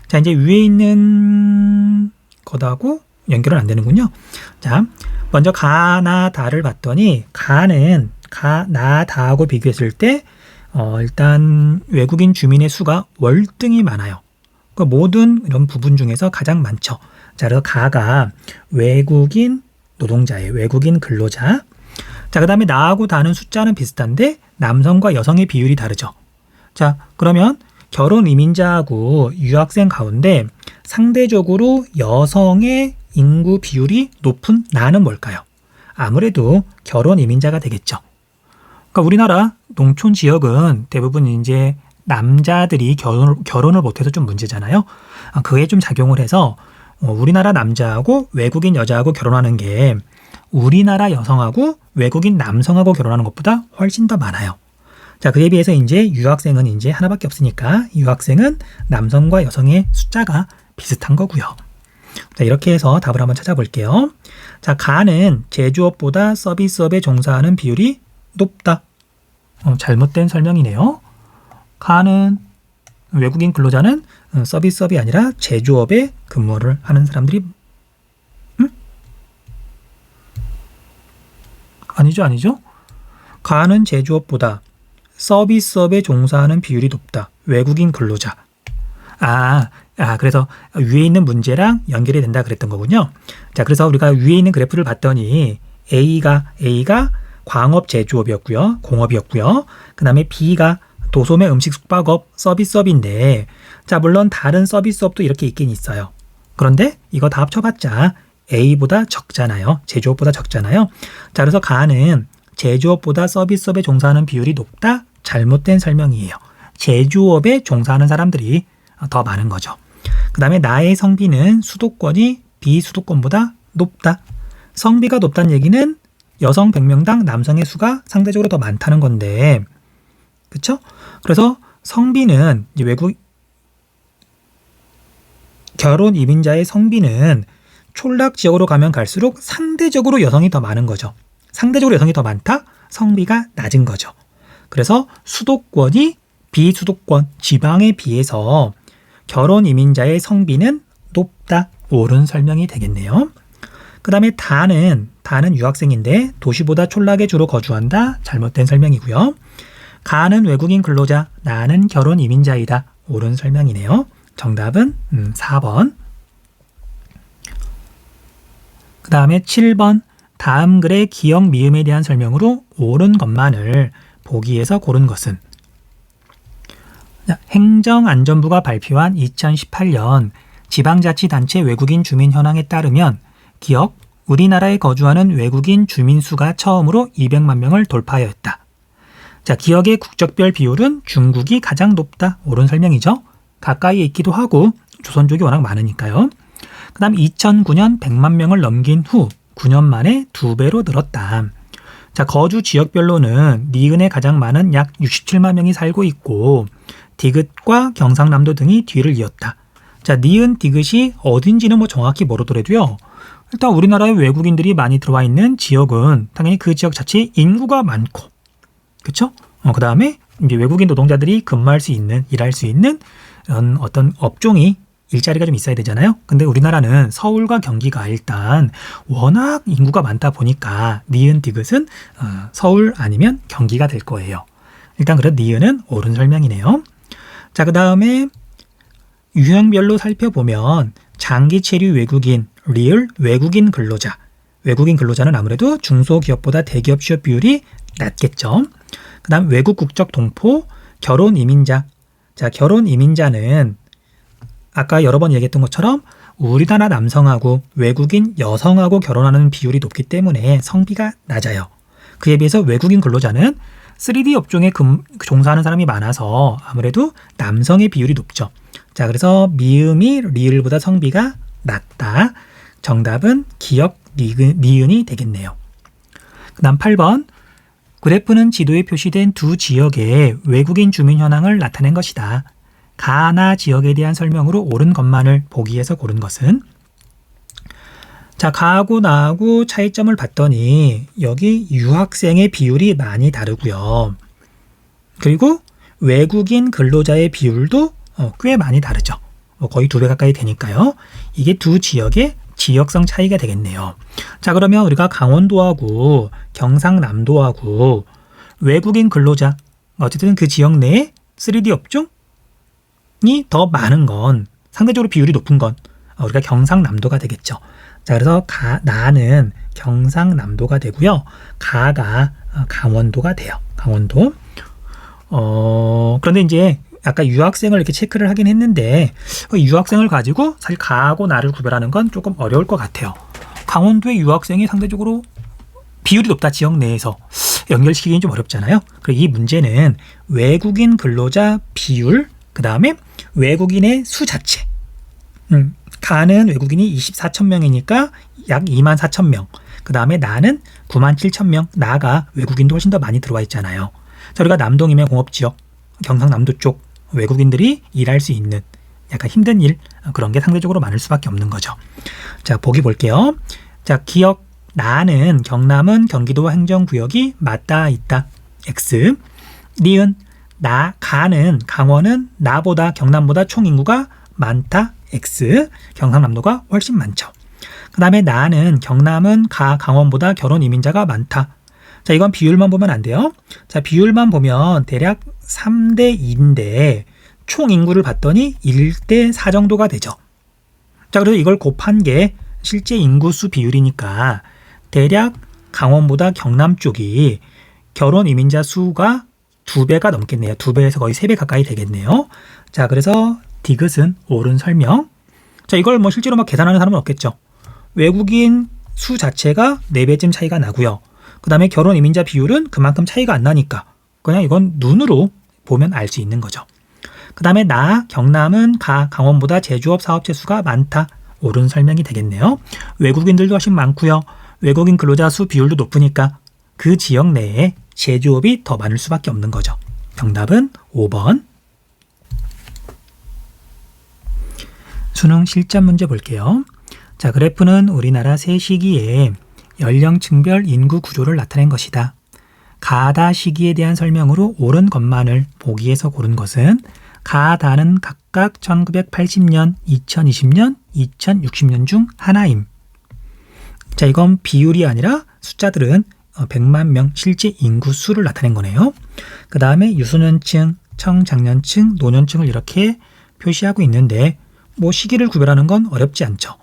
자, 이제 위에 있는 것하고 연결은 안 되는군요. 자, 먼저 가, 나, 다를 봤더니 가는 가, 나, 다하고 비교했을 때 일단 외국인 주민의 수가 월등히 많아요. 그러니까 모든 이런 부분 중에서 가장 많죠. 자, 그래서 가가 외국인 노동자예요. 외국인 근로자. 자, 그 다음에 나하고 다는 숫자는 비슷한데 남성과 여성의 비율이 다르죠. 자, 그러면 결혼 이민자하고 유학생 가운데 상대적으로 여성의 인구 비율이 높은 나는 뭘까요? 아무래도 결혼 이민자가 되겠죠. 그러니까 우리나라 농촌 지역은 대부분 이제 남자들이 결혼을 못해서 좀 문제잖아요. 그게 좀 작용을 해서 우리나라 남자하고 외국인 여자하고 결혼하는 게 우리나라 여성하고 외국인 남성하고 결혼하는 것보다 훨씬 더 많아요. 자, 그에 비해서 이제 유학생은 이제 하나밖에 없으니까 유학생은 남성과 여성의 숫자가 비슷한 거고요. 자, 이렇게 해서 답을 한번 찾아볼게요. 자, 가는 제조업보다 서비스업에 종사하는 비율이 높다. 잘못된 설명이네요. 가는 외국인 근로자는 서비스업이 아니라 제조업에 근무를 하는 사람들이 아니죠. 가는 제조업보다 서비스업에 종사하는 비율이 높다. 외국인 근로자. 그래서 위에 있는 문제랑 연결이 된다 그랬던 거군요. 자, 그래서 우리가 위에 있는 그래프를 봤더니 A가 광업 제조업이었고요. 공업이었고요. 그 다음에 B가 도소매 음식 숙박업 서비스업인데, 자, 물론 다른 서비스업도 이렇게 있긴 있어요. 그런데 이거 다 합쳐봤자 A보다 적잖아요. 제조업보다 적잖아요. 자, 그래서 가는 제조업보다 서비스업에 종사하는 비율이 높다? 잘못된 설명이에요. 제조업에 종사하는 사람들이 더 많은 거죠. 그 다음에 나의 성비는 수도권이 비수도권보다 높다. 성비가 높다는 얘기는 여성 100명당 남성의 수가 상대적으로 더 많다는 건데, 그쵸? 그래서 성비는 외국 결혼 이민자의 성비는 촌락 지역으로 가면 갈수록 상대적으로 여성이 더 많은 거죠. 상대적으로 여성이 더 많다? 성비가 낮은 거죠. 그래서 수도권이 비수도권, 지방에 비해서 결혼 이민자의 성비는 높다. 옳은 설명이 되겠네요. 그 다음에 다는 유학생인데 도시보다 촌락에 주로 거주한다. 잘못된 설명이고요. 가는 외국인 근로자, 나는 결혼 이민자이다. 옳은 설명이네요. 정답은 4번. 그 다음에 7번. 다음 글의 기역 미음에 대한 설명으로 옳은 것만을 보기에서 고른 것은 행정안전부가 발표한 2018년 지방자치단체 외국인 주민 현황에 따르면 기역, 우리나라에 거주하는 외국인 주민 수가 처음으로 200만 명을 돌파하였다. 자, 기역의 국적별 비율은 중국이 가장 높다. 옳은 설명이죠. 가까이에 있기도 하고 조선족이 워낙 많으니까요. 그 다음 2009년 100만 명을 넘긴 후 9년 만에 2배로 늘었다. 자, 거주 지역별로는 니은에 가장 많은 약 67만 명이 살고 있고 디귿과 경상남도 등이 뒤를 이었다. 자, 니은 디귿이 어딘지는 뭐 정확히 모르더라도요. 일단 우리나라에 외국인들이 많이 들어와 있는 지역은 당연히 그 지역 자체 인구가 많고, 그렇죠? 그 다음에 이제 외국인 노동자들이 근무할 수 있는, 일할 수 있는 어떤 업종이 일자리가 좀 있어야 되잖아요. 근데 우리나라는 서울과 경기가 일단 워낙 인구가 많다 보니까 니은 디귿은 서울 아니면 경기가 될 거예요. 일단 그래도 니은은 옳은 설명이네요. 자, 그 다음에 유형별로 살펴보면 장기 체류 외국인, 리을 외국인 근로자. 외국인 근로자는 아무래도 중소기업보다 대기업 취업 비율이 낮겠죠. 그 다음 외국 국적 동포, 결혼 이민자. 자, 결혼 이민자는 아까 여러 번 얘기했던 것처럼 우리나라 남성하고 외국인 여성하고 결혼하는 비율이 높기 때문에 성비가 낮아요. 그에 비해서 외국인 근로자는 3D 업종에 종사하는 사람이 많아서 아무래도 남성의 비율이 높죠. 자, 그래서 미음이 리을보다 성비가 낮다. 정답은 기역 니은이 되겠네요. 그 다음 8번. 그래프는 지도에 표시된 두 지역의 외국인 주민 현황을 나타낸 것이다. 가나 지역에 대한 설명으로 옳은 것만을 보기에서 고른 것은? 자, 가하고 나하고 차이점을 봤더니 여기 유학생의 비율이 많이 다르고요. 그리고 외국인 근로자의 비율도 꽤 많이 다르죠. 거의 2배 가까이 되니까요. 이게 두 지역의 지역성 차이가 되겠네요. 자, 그러면 우리가 강원도하고 경상남도하고 외국인 근로자, 어쨌든 그 지역 내에 3D 업종이 더 많은 건, 상대적으로 비율이 높은 건 우리가 경상남도가 되겠죠. 자, 그래서 나는 경상남도가 되고요. 가가 강원도가 돼요. 강원도. 그런데 이제 아까 유학생을 이렇게 체크를 하긴 했는데 유학생을 가지고 사실 가하고 나를 구별하는 건 조금 어려울 것 같아요. 강원도의 유학생이 상대적으로 비율이 높다, 지역 내에서 연결시키기는 좀 어렵잖아요. 그리고 이 문제는 외국인 근로자 비율, 그 다음에 외국인의 수 자체. 가는 외국인이 24천 명이니까 약 2만 4천 명. 그 다음에 나는 9만 7천 명. 나가 외국인도 훨씬 더 많이 들어와 있잖아요. 자, 우리가 남동이면 공업지역, 경상남도 쪽 외국인들이 일할 수 있는 약간 힘든 일, 그런 게 상대적으로 많을 수밖에 없는 거죠. 자, 보기 볼게요. 자, 기역 나는 경남은 경기도 행정구역이 맞닿아 있다. X. 니은 가는 강원은 나보다 경남보다 총 인구가 많다. X. 경상남도가 훨씬 많죠. 그 다음에 나는 경남은 강원보다 결혼 이민자가 많다. 자, 이건 비율만 보면 안 돼요. 자, 비율만 보면 대략 3대 2인데 총 인구를 봤더니 1대 4 정도가 되죠. 자, 그래서 이걸 곱한 게 실제 인구수 비율이니까 대략 강원보다 경남 쪽이 결혼 이민자 수가 2배가 넘겠네요. 2배에서 거의 3배 가까이 되겠네요. 자, 그래서 디귿은 옳은 설명. 자, 이걸 뭐 실제로 막 계산하는 사람은 없겠죠. 외국인 수 자체가 4배쯤 차이가 나고요. 그 다음에 결혼 이민자 비율은 그만큼 차이가 안 나니까 그냥 이건 눈으로 보면 알 수 있는 거죠. 그 다음에 경남은 강원보다 제조업 사업체 수가 많다. 옳은 설명이 되겠네요. 외국인들도 훨씬 많고요. 외국인 근로자 수 비율도 높으니까 그 지역 내에 제조업이 더 많을 수밖에 없는 거죠. 정답은 5번. 수능 실전 문제 볼게요. 자, 그래프는 우리나라 세 시기에 연령층별 인구 구조를 나타낸 것이다. 가다 시기에 대한 설명으로 옳은 것만을 보기에서 고른 것은? 가다는 각각 1980년, 2020년, 2060년 중 하나임. 자, 이건 비율이 아니라 숫자들은 100만 명 실제 인구 수를 나타낸 거네요. 그 다음에 유소년층, 청장년층, 노년층을 이렇게 표시하고 있는데 뭐 시기를 구별하는 건 어렵지 않죠.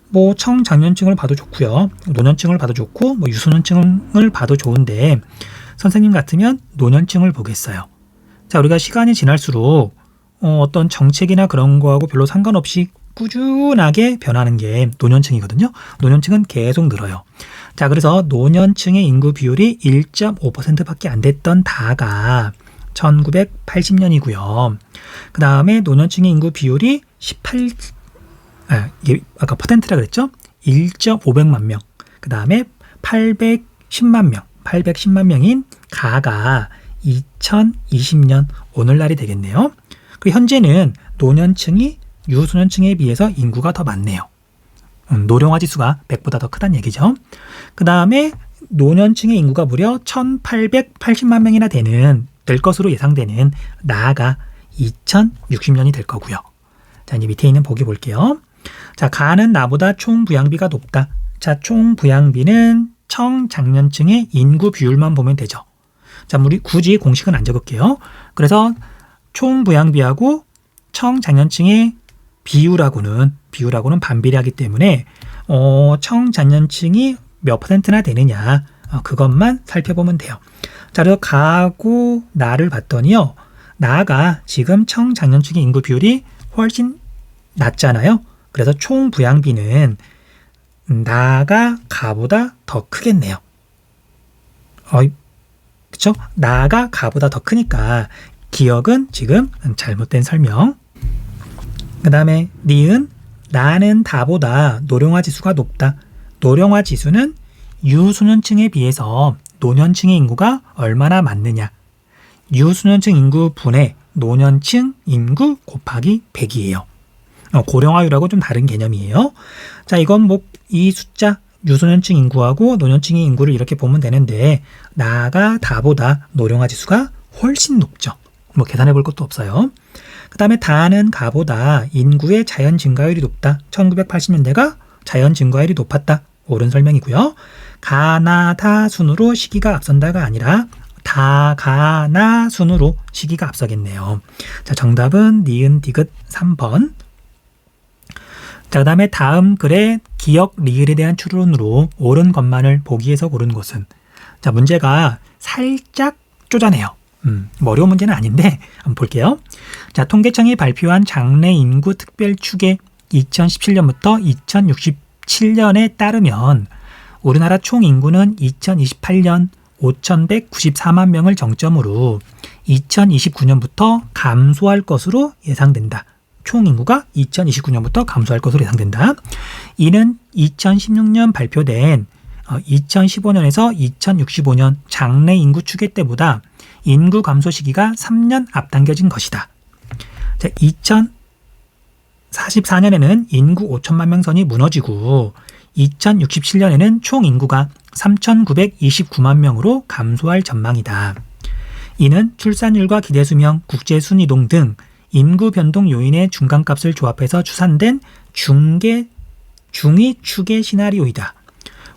뭐 청장년층을 봐도 좋고요. 노년층을 봐도 좋고 뭐 유소년층을 봐도 좋은데 선생님 같으면 노년층을 보겠어요. 자, 우리가 시간이 지날수록 어떤 정책이나 그런 거하고 별로 상관없이 꾸준하게 변하는 게 노년층이거든요. 노년층은 계속 늘어요. 자, 그래서 노년층의 인구 비율이 1.5%밖에 안 됐던 다가 1980년이고요. 그 다음에 노년층의 인구 비율이 이게 아까 퍼센트라 그랬죠? 1.500만 명. 그 다음에 810만 명. 810만 명인 가가 2020년 오늘날이 되겠네요. 그리고 현재는 노년층이 유소년층에 비해서 인구가 더 많네요. 노령화 지수가 100보다 더 크다는 얘기죠. 그 다음에 노년층의 인구가 무려 1880만 명이나 될 것으로 예상되는 나아가 2060년이 될 거고요. 자, 이제 밑에 있는 보기 볼게요. 자, 가는 나보다 총 부양비가 높다. 자, 총 부양비는 청장년층의 인구 비율만 보면 되죠. 자, 우리 굳이 공식은 안 적을게요. 그래서 총 부양비하고 청장년층의 비율하고는 반비례하기 때문에 청장년층이 몇 퍼센트나 되느냐 그것만 살펴보면 돼요. 자, 그래서 가하고 나를 봤더니요. 나가 지금 청장년층의 인구 비율이 훨씬 낮잖아요. 그래서 총 부양비는 나가 가보다 더 크겠네요. 그쵸? 나가 가보다 더 크니까 기억은 지금 잘못된 설명. 그 다음에 니은 나는 다보다 노령화 지수가 높다. 노령화 지수는 유소년층에 비해서 노년층의 인구가 얼마나 많느냐. 유소년층 인구 분의 노년층 인구 곱하기 100이에요. 고령화율하고 좀 다른 개념이에요. 자, 이건 이 숫자 유소년층 인구하고 노년층의 인구를 이렇게 보면 되는데 나가 다보다 노령화 지수가 훨씬 높죠. 계산해 볼 것도 없어요. 그 다음에 다는 가보다 인구의 자연 증가율이 높다. 1980년대가 자연 증가율이 높았다. 옳은 설명이고요. 가나 다 순으로 시기가 앞선다가 아니라 다 가나 순으로 시기가 앞서겠네요. 자, 정답은 니은 디귿 3번. 자, 그 다음에 다음 글의 기역 리을에 대한 추론으로 옳은 것만을 보기에서 고른 것은. 자, 문제가 살짝 쪼잔해요. 어려운 문제는 아닌데 한번 볼게요. 자, 통계청이 발표한 장래 인구 특별 추계 2017년부터 2067년에 따르면 우리나라 총 인구는 2028년 5,194만 명을 정점으로 2029년부터 감소할 것으로 예상된다. 총 인구가 2029년부터 감소할 것으로 예상된다. 이는 2016년 발표된 2015년에서 2065년 장래 인구 추계 때보다 인구 감소 시기가 3년 앞당겨진 것이다. 자, 2044년에는 인구 5천만 명 선이 무너지고 2067년에는 총 인구가 3,929만 명으로 감소할 전망이다. 이는 출산율과 기대수명, 국제순이동 등 인구 변동 요인의 중간값을 조합해서 추산된 중위 추계 시나리오이다.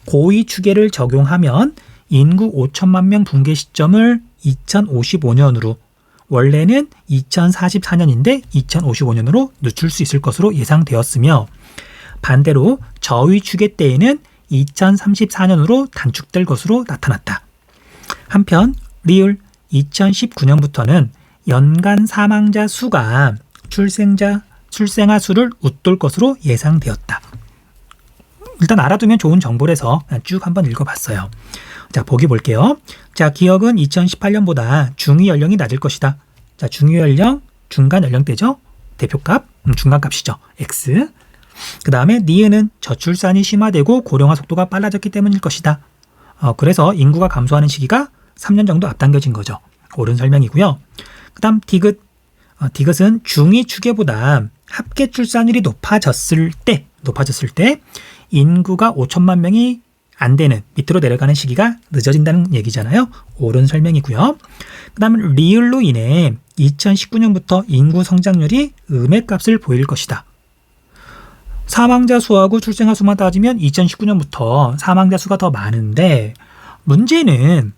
고위 추계를 적용하면 인구 5천만 명 붕괴 시점을 2055년으로, 원래는 2044년인데 2055년으로 늦출 수 있을 것으로 예상되었으며, 반대로 저위 추계 때에는 2034년으로 단축될 것으로 나타났다. 한편 리을 2019년부터는 연간 사망자 수가 출생아 수를 웃돌 것으로 예상되었다. 일단 알아두면 좋은 정보라서 쭉 한번 읽어봤어요. 자, 보기 볼게요. 자, 기억은 2018년보다 중위 연령이 낮을 것이다. 자, 중위 연령, 중간 연령대죠. 대표값, 중간값이죠. X. 그 다음에 니은은 저출산이 심화되고 고령화 속도가 빨라졌기 때문일 것이다. 그래서 인구가 감소하는 시기가 3년 정도 앞당겨진 거죠. 옳은 설명이고요. 그 다음 디귿. 디귿은 중위 추계보다 합계 출산율이 높아졌을 때 인구가 5천만 명이 안 되는, 밑으로 내려가는 시기가 늦어진다는 얘기잖아요. 옳은 설명이고요. 그 다음에 리을로 인해 2019년부터 인구 성장률이 음의 값을 보일 것이다. 사망자 수하고 출생아 수만 따지면 2019년부터 사망자 수가 더 많은데, 문제는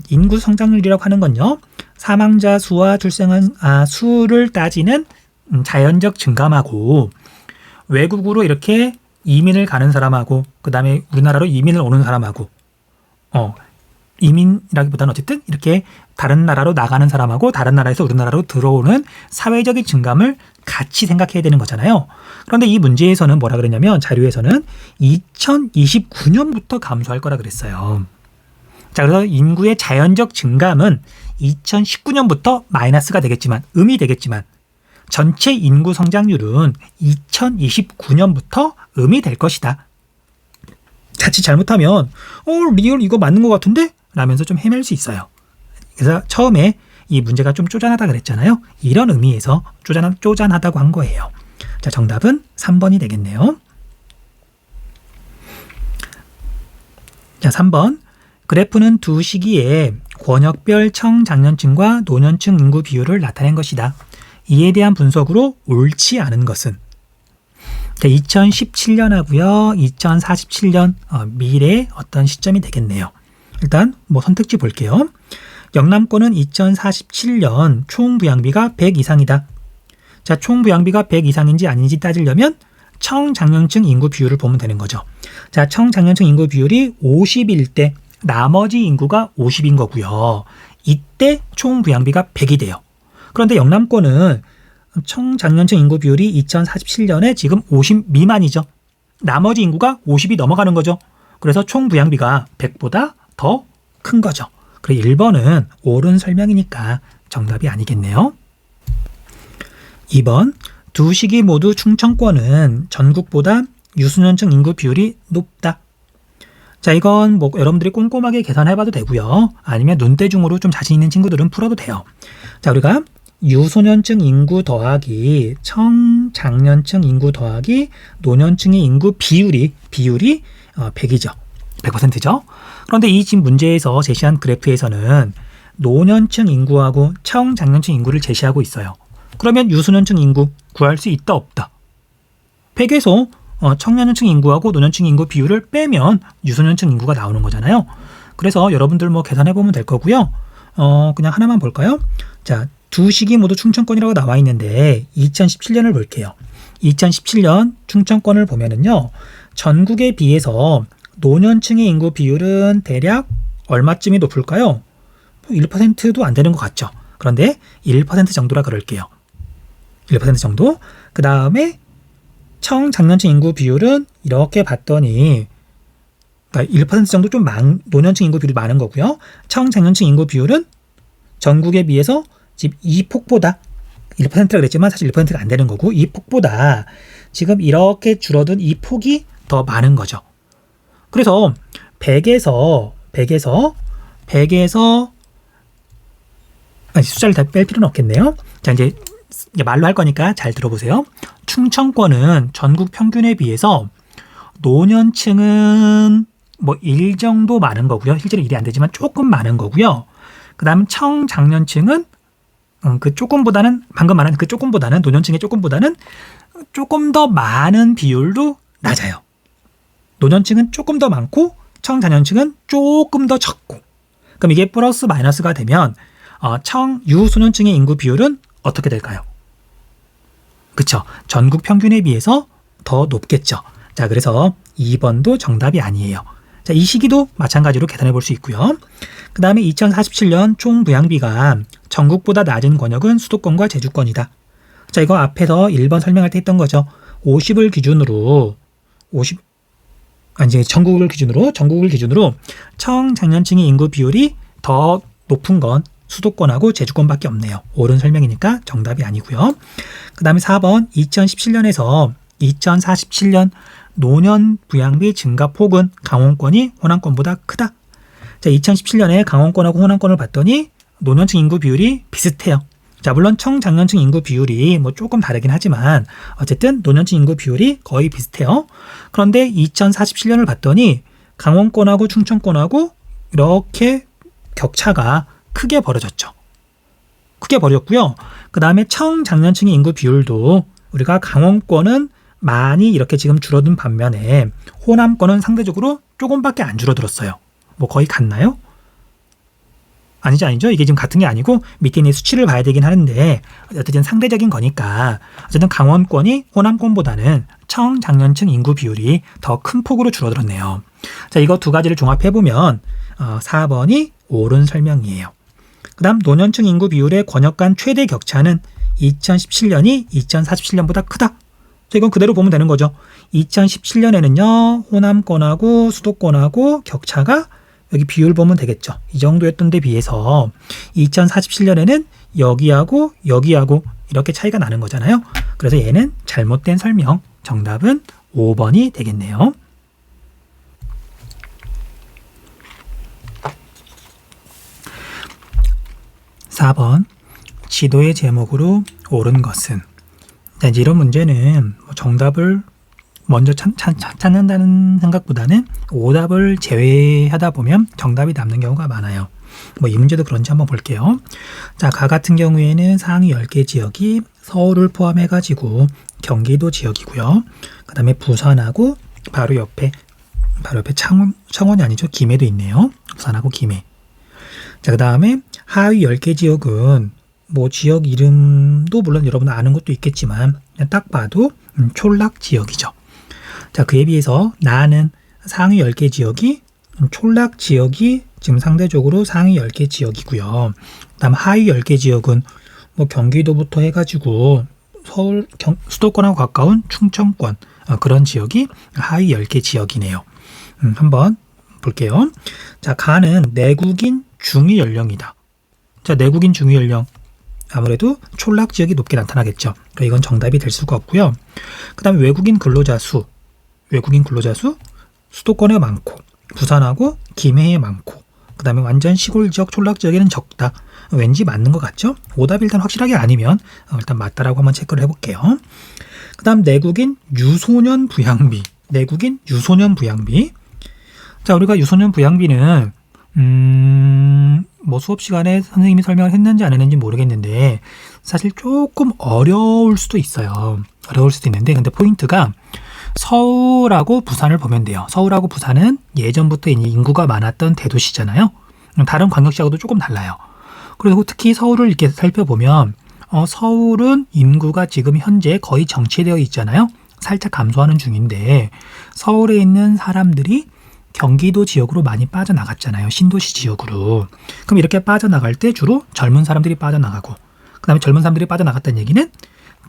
인구 성장률이라고 하는 건요, 사망자 수와 출생아 수를 따지는 자연적 증감하고 외국으로 이렇게 이민을 가는 사람하고 그 다음에 우리나라로 이민을 오는 사람하고 이민이라기보다는 어쨌든 이렇게 다른 나라로 나가는 사람하고 다른 나라에서 우리나라로 들어오는 사회적인 증감을 같이 생각해야 되는 거잖아요. 그런데 이 문제에서는 뭐라 그랬냐면, 자료에서는 2029년부터 감소할 거라 그랬어요. 자, 그래서 인구의 자연적 증감은 2019년부터 마이너스가 되겠지만, 음이 되겠지만, 전체 인구 성장률은 2029년부터 음이 될 것이다. 자칫 잘못하면 리얼 이거 맞는 것 같은데? 라면서 좀 헤맬 수 있어요. 그래서 처음에 이 문제가 좀 쪼잔하다 그랬잖아요. 이런 의미에서 쪼잔하다고 한 거예요. 자, 정답은 3번이 되겠네요. 자, 3번. 그래프는 두 시기에 권역별 청장년층과 노년층 인구 비율을 나타낸 것이다. 이에 대한 분석으로 옳지 않은 것은 2017년하고요. 2047년 미래의 어떤 시점이 되겠네요. 일단 선택지 볼게요. 영남권은 2047년 총 부양비가 100 이상이다. 자, 총 부양비가 100 이상인지 아닌지 따지려면 청장년층 인구 비율을 보면 되는 거죠. 자, 청장년층 인구 비율이 50일 때 나머지 인구가 50인 거고요. 이때 총 부양비가 100이 돼요. 그런데 영남권은 청장년층 인구 비율이 2047년에 지금 50 미만이죠. 나머지 인구가 50이 넘어가는 거죠. 그래서 총 부양비가 100보다 더 큰 거죠. 그래서 1번은 옳은 설명이니까 정답이 아니겠네요. 2번. 두 시기 모두 충청권은 전국보다 유소년층 인구 비율이 높다. 자, 이건 여러분들이 꼼꼼하게 계산해봐도 되고요. 아니면 눈대중으로 좀 자신 있는 친구들은 풀어도 돼요. 자, 우리가 유소년층 인구 더하기 청장년층 인구 더하기 노년층의 인구 비율이 100이죠. 100%죠. 그런데 이 지금 문제에서 제시한 그래프에서는 노년층 인구하고 청장년층 인구를 제시하고 있어요. 그러면 유소년층 인구 구할 수 있다 없다? 100에서 청년층 인구하고 노년층 인구 비율을 빼면 유소년층 인구가 나오는 거잖아요. 그래서 여러분들 계산해보면 될 거고요. 그냥 하나만 볼까요? 자, 두 시기 모두 충청권이라고 나와 있는데 2017년을 볼게요. 2017년 충청권을 보면은요. 전국에 비해서 노년층의 인구 비율은 대략 얼마쯤이 높을까요? 1%도 안 되는 것 같죠. 그런데 1% 정도라 그럴게요. 1% 정도. 그 다음에 청장년층 인구 비율은 이렇게 봤더니 그러니까 1% 정도 좀 노년층 인구 비율이 많은 거고요. 청장년층 인구 비율은 전국에 비해서 지금 이 폭보다 1%라 그랬지만 사실 1%가 안 되는 거고 이 폭보다 지금 이렇게 줄어든 이 폭이 더 많은 거죠. 그래서 100에서 숫자를 다 뺄 필요는 없겠네요. 자, 이제 말로 할 거니까 잘 들어보세요. 충청권은 전국 평균에 비해서 노년층은 1 정도 많은 거고요. 실제로 1이 안 되지만 조금 많은 거고요. 그 다음 청장년층은 그 조금보다는 방금 말한 그 조금보다는 노년층의 조금보다는 조금 더 많은 비율도 낮아요. 노년층은 조금 더 많고 청장년층은 조금 더 적고. 그럼 이게 플러스 마이너스가 되면 유소년층의 인구 비율은 어떻게 될까요? 그쵸? 전국 평균에 비해서 더 높겠죠. 자, 그래서 2번도 정답이 아니에요. 자, 이 시기도 마찬가지로 계산해 볼 수 있고요. 그 다음에 2047년 총 부양비가 전국보다 낮은 권역은 수도권과 제주권이다. 자, 이거 앞에서 1번 설명할 때 했던 거죠. 50을 기준으로 전국을 기준으로 청장년층의 인구 비율이 더 높은 건 수도권하고 제주권밖에 없네요. 옳은 설명이니까 정답이 아니고요. 그 다음에 4번 2017년에서 2047년 노년 부양비 증가폭은 강원권이 호남권보다 크다. 자, 2017년에 강원권하고 호남권을 봤더니 노년층 인구 비율이 비슷해요. 자, 물론 청장년층 인구 비율이 조금 다르긴 하지만 어쨌든 노년층 인구 비율이 거의 비슷해요. 그런데 2047년을 봤더니 강원권하고 충청권하고 이렇게 격차가 크게 벌어졌죠. 크게 벌어졌고요. 그 다음에 청장년층의 인구 비율도 우리가 강원권은 많이 이렇게 지금 줄어든 반면에 호남권은 상대적으로 조금밖에 안 줄어들었어요. 거의 같나요? 아니죠. 이게 지금 같은 게 아니고 밑에 있는 수치를 봐야 되긴 하는데 어쨌든 상대적인 거니까 어쨌든 강원권이 호남권보다는 청장년층 인구 비율이 더 큰 폭으로 줄어들었네요. 자, 이거 두 가지를 종합해보면 4번이 옳은 설명이에요. 그 다음 노년층 인구 비율의 권역 간 최대 격차는 2017년이 2047년보다 크다. 자, 이건 그대로 보면 되는 거죠. 2017년에는요. 호남권하고 수도권하고 격차가 여기 비율 보면 되겠죠. 이 정도였던 데 비해서 2047년에는 여기하고 이렇게 차이가 나는 거잖아요. 그래서 얘는 잘못된 설명. 정답은 5번이 되겠네요. 4번. 지도의 제목으로 옳은 것은. 자, 이제 이런 문제는 정답을 먼저 찾는다는 생각보다는 오답을 제외하다 보면 정답이 남는 경우가 많아요. 이 문제도 그런지 한번 볼게요. 자, 가 같은 경우에는 상위 10개 지역이 서울을 포함해가지고 경기도 지역이고요. 그 다음에 부산하고 바로 옆에 창원이 아니죠. 김해도 있네요. 부산하고 김해. 자, 그 다음에 하위 10개 지역은 지역 이름도 물론 여러분 아는 것도 있겠지만 그냥 딱 봐도 촌락 지역이죠. 자, 그에 비해서 나는 상위 10개 지역이 촌락 지역이 지금 상대적으로 상위 10개 지역이고요. 그다음 하위 10개 지역은 경기도부터 해가지고 서울 수도권하고 가까운 충청권 그런 지역이 하위 10개 지역이네요. 한번 볼게요. 자, 가는 내국인 중위 연령이다. 자, 내국인 중위 연령 아무래도 촌락 지역이 높게 나타나겠죠. 그러니까 이건 정답이 될 수가 없고요. 그 다음에 외국인 근로자 수 수도권에 많고 부산하고 김해에 많고 그 다음에 완전 시골 지역 촌락 지역에는 적다. 왠지 맞는 것 같죠? 오답이 일단 확실하게 아니면 일단 맞다라고 한번 체크를 해볼게요. 그 다음 내국인 유소년 부양비. 자, 우리가 유소년 부양비는 수업 시간에 선생님이 설명을 했는지 안 했는지 모르겠는데 사실 조금 어려울 수도 있어요. 근데 포인트가 서울하고 부산을 보면 돼요. 서울하고 부산은 예전부터 인구가 많았던 대도시잖아요. 다른 광역시하고도 조금 달라요. 그리고 특히 서울을 이렇게 살펴보면 서울은 인구가 지금 현재 거의 정체되어 있잖아요. 살짝 감소하는 중인데 서울에 있는 사람들이 경기도 지역으로 많이 빠져나갔잖아요. 신도시 지역으로. 그럼 이렇게 빠져나갈 때 주로 젊은 사람들이 빠져나가고 그 다음에 젊은 사람들이 빠져나갔다는 얘기는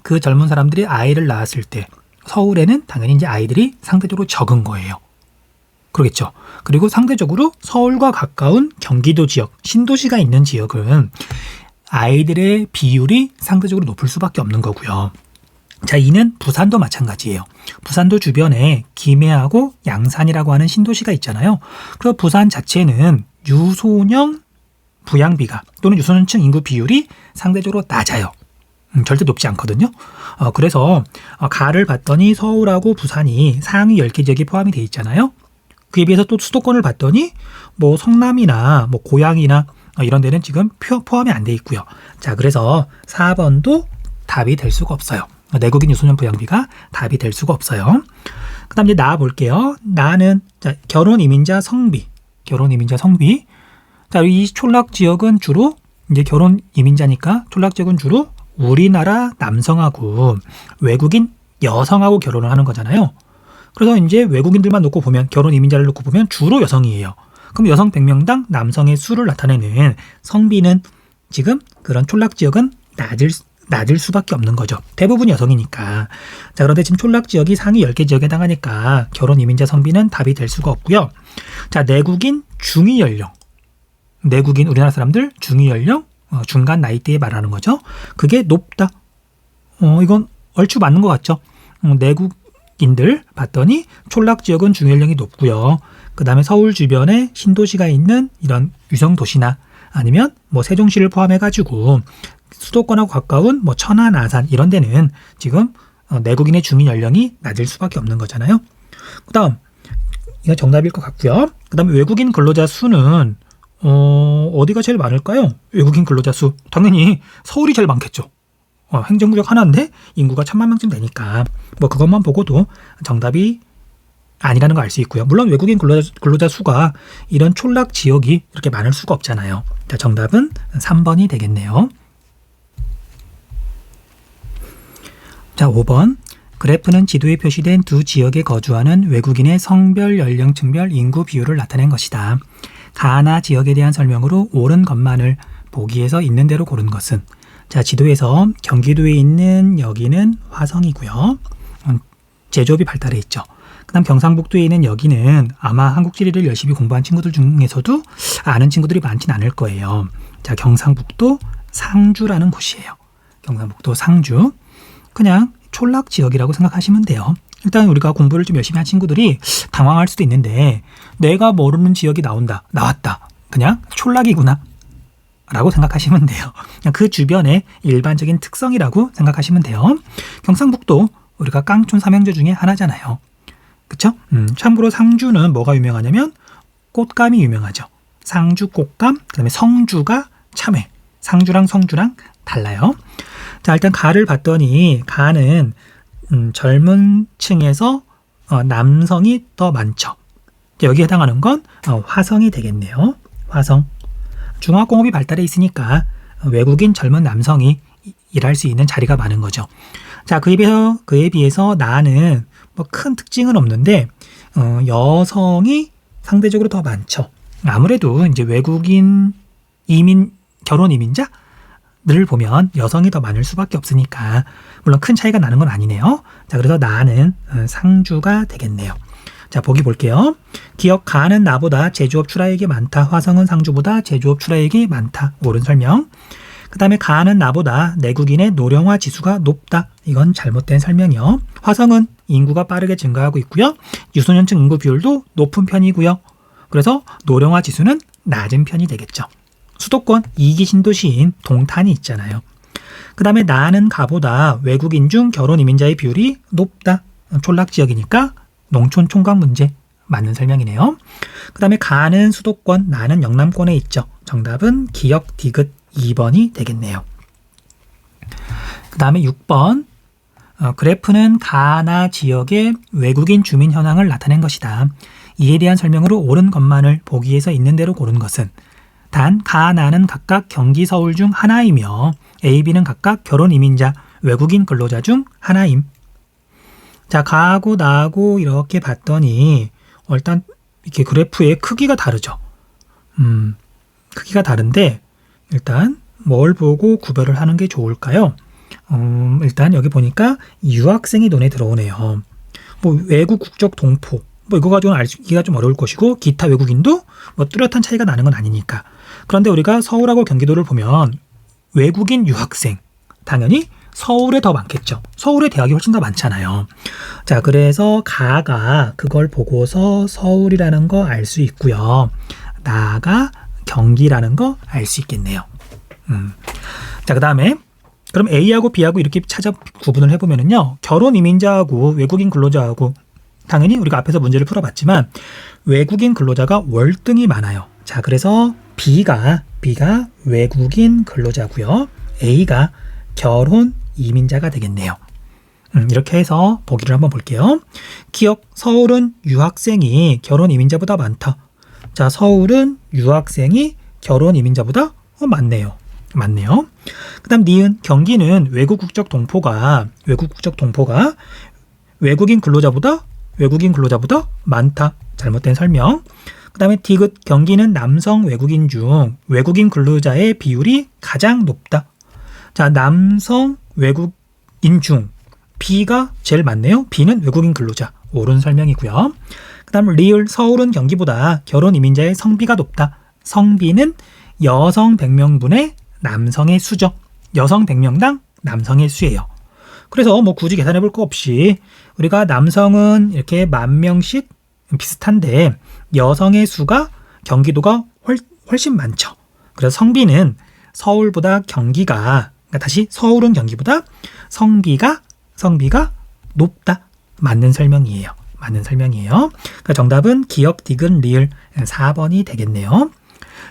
그 젊은 사람들이 아이를 낳았을 때 서울에는 당연히 이제 아이들이 상대적으로 적은 거예요. 그러겠죠. 그리고 상대적으로 서울과 가까운 경기도 지역, 신도시가 있는 지역은 아이들의 비율이 상대적으로 높을 수밖에 없는 거고요. 자, 이는 부산도 마찬가지예요. 부산도 주변에 김해하고 양산이라고 하는 신도시가 있잖아요. 그래서 부산 자체는 유소년 부양비가 또는 유소년층 인구 비율이 상대적으로 낮아요. 절대 높지 않거든요. 그래서 가를 봤더니 서울하고 부산이 상위 10개 지역이 포함이 돼 있잖아요. 그에 비해서 또 수도권을 봤더니 성남이나 고양이나 이런 데는 지금 포함이 안 돼 있고요. 자, 그래서 4번도 답이 될 수가 없어요. 내국인 유소년 부양비가 답이 될 수가 없어요. 그 다음 이제 나와 볼게요. 나는 결혼 이민자 성비. 자, 이 촌락 지역은 주로 이제 결혼 이민자니까 촌락 지역은 주로 우리나라 남성하고 외국인 여성하고 결혼을 하는 거잖아요. 그래서 이제 외국인들만 놓고 보면 결혼 이민자를 놓고 보면 주로 여성이에요. 그럼 여성 100명당 남성의 수를 나타내는 성비는 지금 그런 촌락 지역은 낮을 수밖에 없는 거죠. 대부분 여성이니까. 자, 그런데 지금 촌락 지역이 상위 10개 지역에 해당하니까 결혼 이민자 성비는 답이 될 수가 없고요. 자, 내국인 중위 연령. 내국인 우리나라 사람들 중위 연령 중간 나이대에 말하는 거죠. 그게 높다. 이건 얼추 맞는 것 같죠. 내국인들 봤더니 촌락 지역은 중위 연령이 높고요. 그 다음에 서울 주변에 신도시가 있는 이런 유성 도시나 아니면 세종시를 포함해가지고 수도권하고 가까운 천안, 아산 이런 데는 지금 내국인의 중위 연령이 낮을 수밖에 없는 거잖아요. 그 다음 이건 정답일 것 같고요. 그 다음에 외국인 근로자 수는 어디가 제일 많을까요? 외국인 근로자 수 당연히 서울이 제일 많겠죠. 행정구역 하나인데 인구가 1000만 명쯤 되니까 그것만 보고도 정답이 아니라는 거 알 수 있고요. 물론 외국인 근로자 수가 이런 촌락 지역이 이렇게 많을 수가 없잖아요. 자, 정답은 3번이 되겠네요. 자, 5번. 그래프는 지도에 표시된 두 지역에 거주하는 외국인의 성별, 연령층별, 인구 비율을 나타낸 것이다. 가나 지역에 대한 설명으로 옳은 것만을 보기에서 있는 대로 고른 것은. 자, 지도에서 경기도에 있는 여기는 화성이고요. 제조업이 발달해 있죠. 그 다음 경상북도에 있는 여기는 아마 한국지리를 열심히 공부한 친구들 중에서도 아는 친구들이 많진 않을 거예요. 자, 경상북도 상주라는 곳이에요. 경상북도 상주. 그냥 촌락 지역이라고 생각하시면 돼요. 일단 우리가 공부를 좀 열심히 한 친구들이 당황할 수도 있는데 내가 모르는 지역이 나왔다. 그냥 촌락이구나 라고 생각하시면 돼요. 그냥 그 주변의 일반적인 특성이라고 생각하시면 돼요. 경상북도 우리가 깡촌 삼형제 중에 하나잖아요. 그쵸? 참고로 상주는 뭐가 유명하냐면 꽃감이 유명하죠. 상주 꽃감, 그 다음에 성주가 참외. 상주랑 성주랑 달라요. 자, 일단 가를 봤더니 가는 젊은 층에서 남성이 더 많죠. 여기에 해당하는 건 화성이 되겠네요. 화성. 중화공업이 발달해 있으니까 외국인 젊은 남성이 일할 수 있는 자리가 많은 거죠. 자, 그에 비해서 나는 뭐 큰 특징은 없는데 여성이 상대적으로 더 많죠. 아무래도 이제 외국인 결혼 이민자들을 보면 여성이 더 많을 수밖에 없으니까 물론 큰 차이가 나는 건 아니네요. 자, 그래서 나는 상주가 되겠네요. 자, 보기 볼게요. 기억 가는 나보다 제조업 출하액이 많다. 화성은 상주보다 제조업 출하액이 많다. 옳은 설명. 그 다음에 가는 나보다 내국인의 노령화 지수가 높다. 이건 잘못된 설명이요. 화성은 인구가 빠르게 증가하고 있고요. 유소년층 인구 비율도 높은 편이고요. 그래서 노령화 지수는 낮은 편이 되겠죠. 수도권 2기 신도시인 동탄이 있잖아요. 그 다음에 나는 가보다 외국인 중 결혼 이민자의 비율이 높다. 촌락 지역이니까 농촌 총각 문제 맞는 설명이네요. 그 다음에 가는 수도권, 나는 영남권에 있죠. 정답은 기역 디귿 2번이 되겠네요. 그 다음에 6번. 그래프는 가나 지역의 외국인 주민 현황을 나타낸 것이다. 이에 대한 설명으로 옳은 것만을 보기에서 있는 대로 고른 것은 단, 가, 나는 각각 경기 서울 중 하나이며 A, B는 각각 결혼 이민자, 외국인 근로자 중 하나임. 자, 가하고 나하고 이렇게 봤더니 일단 이렇게 그래프의 크기가 다르죠. 크기가 다른데 일단 뭘 보고 구별을 하는 게 좋을까요? 일단 여기 보니까 유학생이 눈에 들어오네요. 뭐 외국 국적 동포 뭐 이거 가지고는 알기가 좀 어려울 것이고 기타 외국인도 뭐 뚜렷한 차이가 나는 건 아니니까. 그런데 우리가 서울하고 경기도를 보면 외국인 유학생 당연히 서울에 더 많겠죠. 서울에 대학이 훨씬 더 많잖아요. 자, 그래서 가가 그걸 보고서 서울이라는 거 알 수 있고요. 나가 경기라는 거 알 수 있겠네요. 자, 그 다음에 그럼 A하고 B하고 이렇게 구분을 해보면은요. 결혼 이민자하고 외국인 근로자하고 당연히 우리가 앞에서 문제를 풀어봤지만 외국인 근로자가 월등히 많아요. 자, 그래서 B가 외국인 근로자고요. A가 결혼 이민자가 되겠네요. 이렇게 해서 보기를 한번 볼게요. 기억, 서울은 유학생이 결혼 이민자보다 많다. 자, 서울은 유학생이 결혼 이민자보다 많네요. 그 다음 니은, 경기는 외국 국적 동포가 외국인 근로자보다 많다. 잘못된 설명. 그 다음에 디귿, 경기는 남성 외국인 중 외국인 근로자의 비율이 가장 높다. 자, 남성 외국인 중 B가 제일 많네요. B는 외국인 근로자. 옳은 설명이고요. 그 다음 리을, 서울은 경기보다 결혼 이민자의 성비가 높다. 성비는 여성 100명분의 남성의 수죠. 여성 100명당 남성의 수예요. 그래서 뭐 굳이 계산해 볼 거 없이 우리가 남성은 이렇게 10,000명씩 비슷한데 여성의 수가 경기도가 훨씬 많죠. 그래서 성비는 서울보다 경기가, 그러니까 다시 서울은 경기보다 성비가 높다. 맞는 설명이에요. 그러니까 정답은 기역, 디귿, 리을 4번이 되겠네요.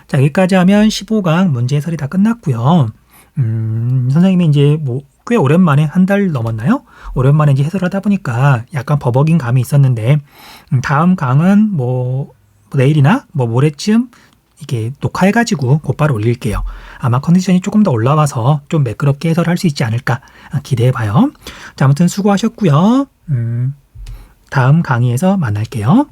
자, 여기까지 하면 15강 문제 해설이 다 끝났고요. 선생님이 이제 꽤 오랜만에 한 달 넘었나요? 오랜만에 이제 해설을 하다 보니까 약간 버벅인 감이 있었는데 다음 강은 내일이나 모레쯤 이게 녹화해가지고 곧바로 올릴게요. 아마 컨디션이 조금 더 올라와서 좀 매끄럽게 해설할 수 있지 않을까 기대해봐요. 자, 아무튼 수고하셨고요. 다음 강의에서 만날게요.